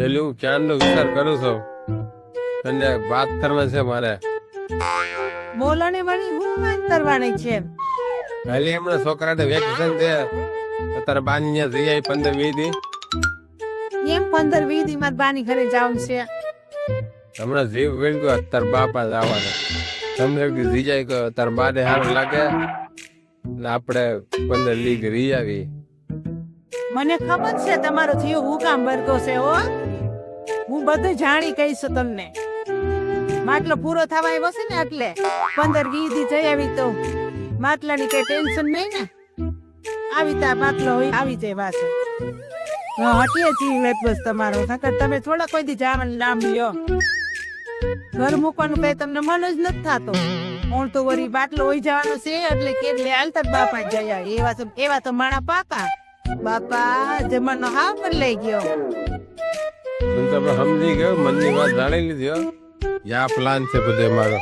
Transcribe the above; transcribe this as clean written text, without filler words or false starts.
એલું ક્યાંનો વિચાર કરું છું તને વાત કરવા છે મારે. બોલો ને વળી હું વાત કરવાની છે. હાલી હમણાં છોકરાને વેકેશન છે તારા બાની ત્યાં જઈ આવી 15-20 દી. એમ 15-20 દી મારા બાની ઘરે જવાનું છે. હમણાં જીવ વેળગ્યો તાર બાપા જવાના તમને જી જાય કે તાર બાને સારું લાગે એટલે આપણે 15 દી રહી આવી. મને ખબર છે તમારો જીવ હું કામ ભરતો છે હો. હું બધું જાણી કહીશ તમને. માટલો પૂરો થવા આવ્યો છે ને એટલે 15-20 દી જઈ આવી તો માટલાની કઈ ટેન્શન નહીં ને. આવી તા માટલો હોય આવી જાય પાછો. હટીએ જીવ બસ તમારો નકર તમે થોડા કોઈ દી જવાનું નામ લ્યો. ઘર મૂકવાનું કઈ તમને મન જ નથી થતો. હું તો વળી બાટલો હોઈ જવાનો છે એટલે કેટલે હાલતા જ બાપા જયા એવા તો માણા પાકા. બાપા જમાનો હા પર લઈ ગયો. તમે સમજી ગયો મનની વાત જાણી લીધી હો. યા પ્લાન છે બધે મારો.